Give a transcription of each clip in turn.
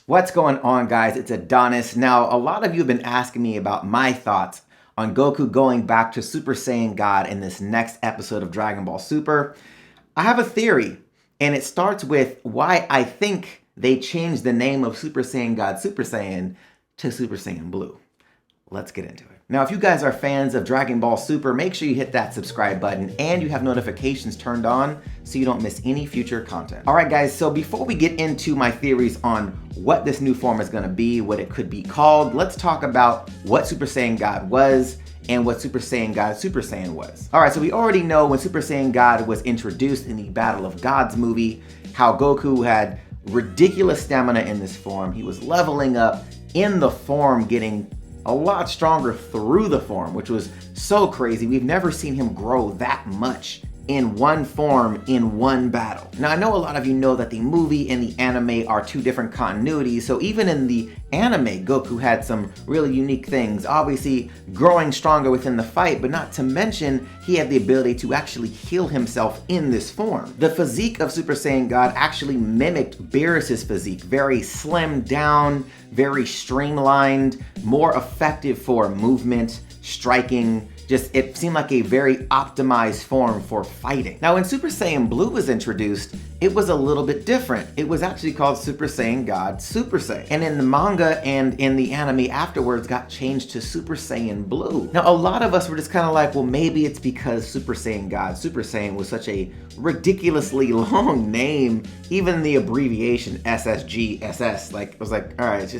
What's going on, guys? It's Adonis. Now, a lot of you have been asking me about my thoughts on Goku going back to Super Saiyan God in this next episode of Dragon Ball Super. I have a theory, and it starts with why I think they changed the name of Super Saiyan God Super Saiyan to Super Saiyan Blue. Let's get into it. Now, if you guys are fans of Dragon Ball Super, make sure you hit that subscribe button and you have notifications turned on so you don't miss any future content. All right, guys, so before we get into my theories on what this new form is gonna be, what it could be called, let's talk about what Super Saiyan God was and what Super Saiyan God Super Saiyan was. All right, so we already know when Super Saiyan God was introduced in the Battle of Gods movie, how Goku had ridiculous stamina in this form. He was leveling up in the form, getting a lot stronger through the form, which was so crazy. We've never seen him grow that much in one form in one battle. Now, I know a lot of you know that the movie and the anime are two different continuities, so even in the anime, Goku had some really unique things. Obviously, growing stronger within the fight, but not to mention, he had the ability to actually heal himself in this form. The physique of Super Saiyan God actually mimicked Beerus' physique, very slimmed down, very streamlined, more effective for movement, striking. Just, it seemed like a very optimized form for fighting. Now, when Super Saiyan Blue was introduced, it was a little bit different. It was actually called Super Saiyan God Super Saiyan. And in the manga and in the anime afterwards got changed to Super Saiyan Blue. Now, a lot of us were just kind of like, well, maybe it's because Super Saiyan God Super Saiyan was such a ridiculously long name. Even the abbreviation SSGSS, like, it was like, all right,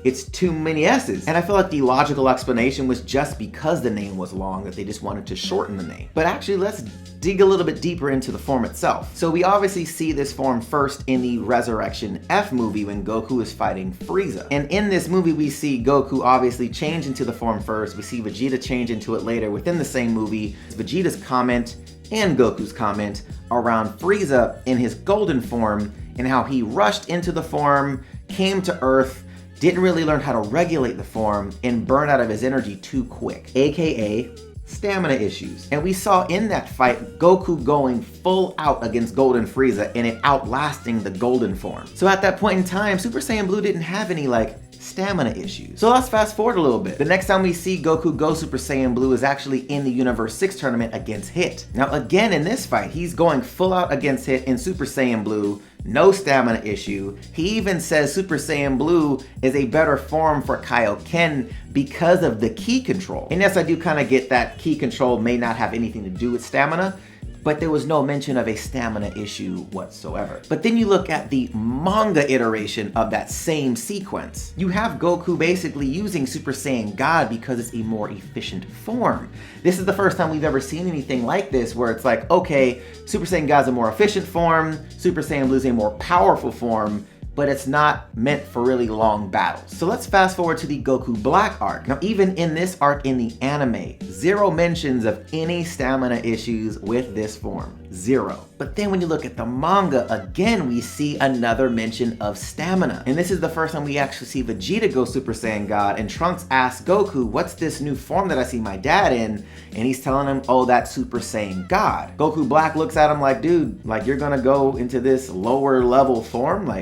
it's too many S's. And I feel like the logical explanation was just because the name was long that they just wanted to shorten the name. But actually, let's dig a little bit deeper into the form itself. So we obviously see this form first in the Resurrection F movie when Goku is fighting Frieza. And in this movie, we see Goku obviously change into the form first. We see Vegeta change into it later within the same movie. Vegeta's comment and Goku's comment around Frieza in his golden form and how he rushed into the form, came to Earth, didn't really learn how to regulate the form, and burned out of his energy too quick, aka stamina issues. And we saw in that fight Goku going full out against Golden Frieza and it outlasting the golden form. So at that point in time, Super Saiyan Blue didn't have any stamina issues. So let's fast forward a little bit. The next time we see Goku go Super Saiyan Blue is actually in the Universe 6 tournament against Hit. Now again in this fight, he's going full out against Hit in Super Saiyan Blue, no stamina issue. He even says Super Saiyan Blue is a better form for Kaioken because of the ki control. And yes, I do kind of get that ki control may not have anything to do with stamina, but there was no mention of a stamina issue whatsoever. But then you look at the manga iteration of that same sequence. You have Goku basically using Super Saiyan God because it's a more efficient form. This is the first time we've ever seen anything like this where it's like, okay, Super Saiyan God's a more efficient form, Super Saiyan Blue's a more powerful form, but it's not meant for really long battles. So let's fast forward to the Goku Black arc. Now, even in this arc in the anime, zero mentions of any stamina issues with this form. Zero. But then when you look at the manga, again, we see another mention of stamina. And this is the first time we actually see Vegeta go Super Saiyan God, and Trunks asks Goku, what's this new form that I see my dad in? And he's telling him, oh, that's Super Saiyan God. Goku Black looks at him like, dude, you're gonna go into this lower level form?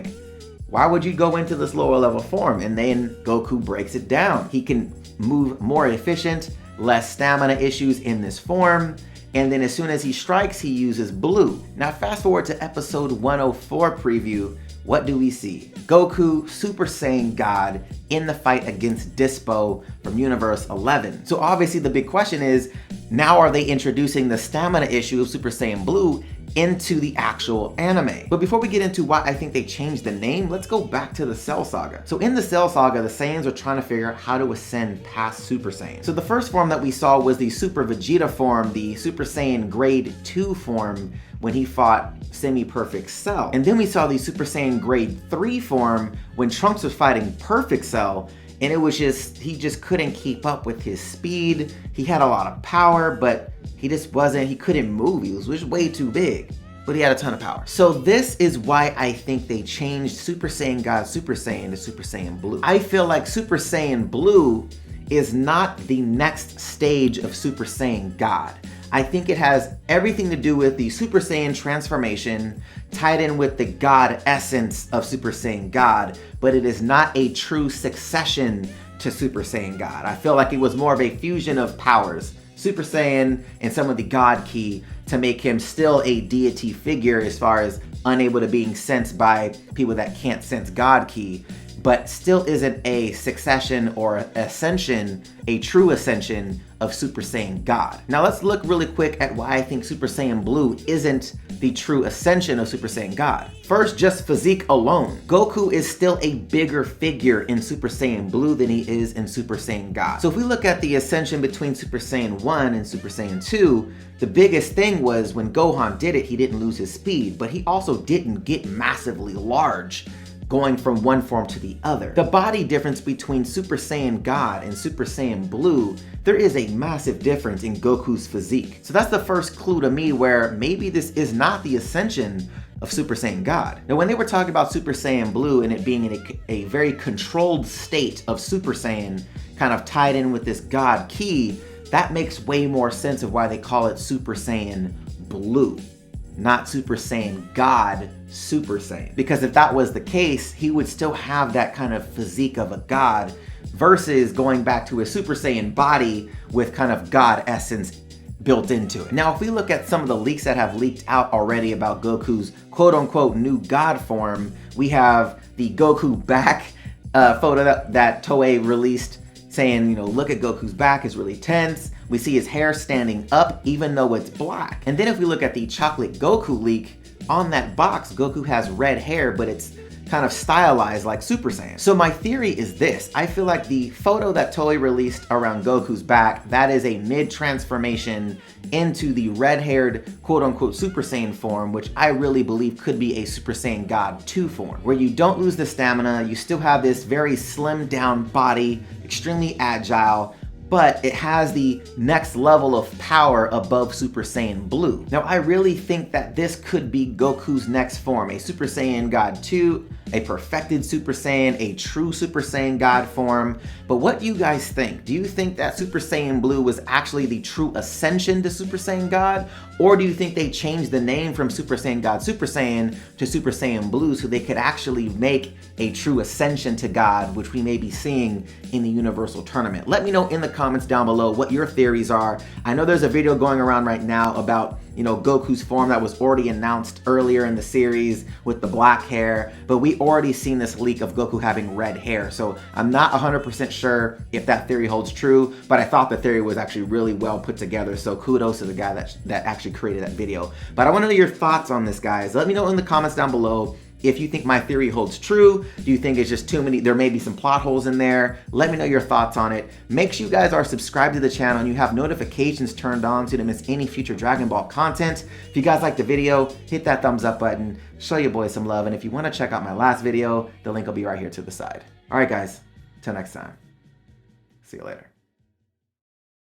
Why would you go into this lower level form? And then Goku breaks it down. He can move more efficient, less stamina issues in this form. And then as soon as he strikes, he uses blue. Now fast forward to episode 104 preview. What do we see? Goku Super Saiyan God in the fight against Dispo from Universe 11. So obviously the big question is, now are they introducing the stamina issue of Super Saiyan Blue into the actual anime? But before we get into why I think they changed the name, let's go back to the Cell Saga. So in the Cell Saga, the Saiyans are trying to figure out how to ascend past Super Saiyan. So the first form that we saw was the Super Vegeta form, the Super Saiyan Grade 2 form when he fought Semi-Perfect Cell. And then we saw the Super Saiyan Grade 3 form when Trunks was fighting Perfect Cell, and it was just, he just couldn't keep up with his speed. He had a lot of power, but he couldn't move. He was just way too big, but he had a ton of power. So this is why I think they changed Super Saiyan God Super Saiyan to Super Saiyan Blue. I feel like Super Saiyan Blue is not the next stage of Super Saiyan God. I think it has everything to do with the Super Saiyan transformation tied in with the God essence of Super Saiyan God, but it is not a true succession to Super Saiyan God. I feel like it was more of a fusion of powers, Super Saiyan and some of the God Ki, to make him still a deity figure as far as unable to being sensed by people that can't sense God Ki, but still isn't a succession or ascension, a true ascension of Super Saiyan God. Now let's look really quick at why I think Super Saiyan Blue isn't the true ascension of Super Saiyan God. First, just physique alone. Goku is still a bigger figure in Super Saiyan Blue than he is in Super Saiyan God. So if we look at the ascension between Super Saiyan 1 and Super Saiyan 2, the biggest thing was when Gohan did it, he didn't lose his speed, but he also didn't get massively large going from one form to the other. The body difference between Super Saiyan God and Super Saiyan Blue, there is a massive difference in Goku's physique. So that's the first clue to me where maybe this is not the ascension of Super Saiyan God. Now when they were talking about Super Saiyan Blue and it being in a very controlled state of Super Saiyan, kind of tied in with this God Ki, that makes way more sense of why they call it Super Saiyan Blue, not Super Saiyan God Super Saiyan. Because if that was the case, he would still have that kind of physique of a god versus going back to a Super Saiyan body with kind of God essence built into it. Now, if we look at some of the leaks that have leaked out already about Goku's quote unquote new god form, we have the Goku back photo that Toei released saying, you know, look at Goku's back, is really tense. We see his hair standing up even though it's black. And then if we look at the Chocolate Goku leak, on that box, Goku has red hair, but it's kind of stylized like Super Saiyan. So my theory is this. I feel like the photo that Toei released around Goku's back, that is a mid-transformation into the red-haired quote-unquote Super Saiyan form, which I really believe could be a Super Saiyan God 2 form, where you don't lose the stamina, you still have this very slimmed down body, extremely agile, but it has the next level of power above Super Saiyan Blue. Now, I really think that this could be Goku's next form, a Super Saiyan God 2, a perfected Super Saiyan, a true Super Saiyan God form. But what do you guys think? Do you think that Super Saiyan Blue was actually the true ascension to Super Saiyan God? Or do you think they changed the name from Super Saiyan God Super Saiyan to Super Saiyan Blue so they could actually make a true ascension to God, which we may be seeing in the Universal Tournament? Let me know in the comments down below what your theories are. I know there's a video going around right now about, you know, Goku's form that was already announced earlier in the series with the black hair, but we already seen this leak of Goku having red hair. So I'm not 100% sure if that theory holds true, but I thought the theory was actually really well put together. So kudos to the guy that actually created that video. But I want to know your thoughts on this, guys. Let me know in the comments down below if you think my theory holds true. Do you think it's just too many, there may be some plot holes in there? Let me know your thoughts on it. Make sure you guys are subscribed to the channel and you have notifications turned on so you don't miss any future Dragon Ball content. If you guys liked the video, hit that thumbs up button, show your boy some love, and if you want to check out my last video, the link will be right here to the side. All right, guys, till next time. See you later.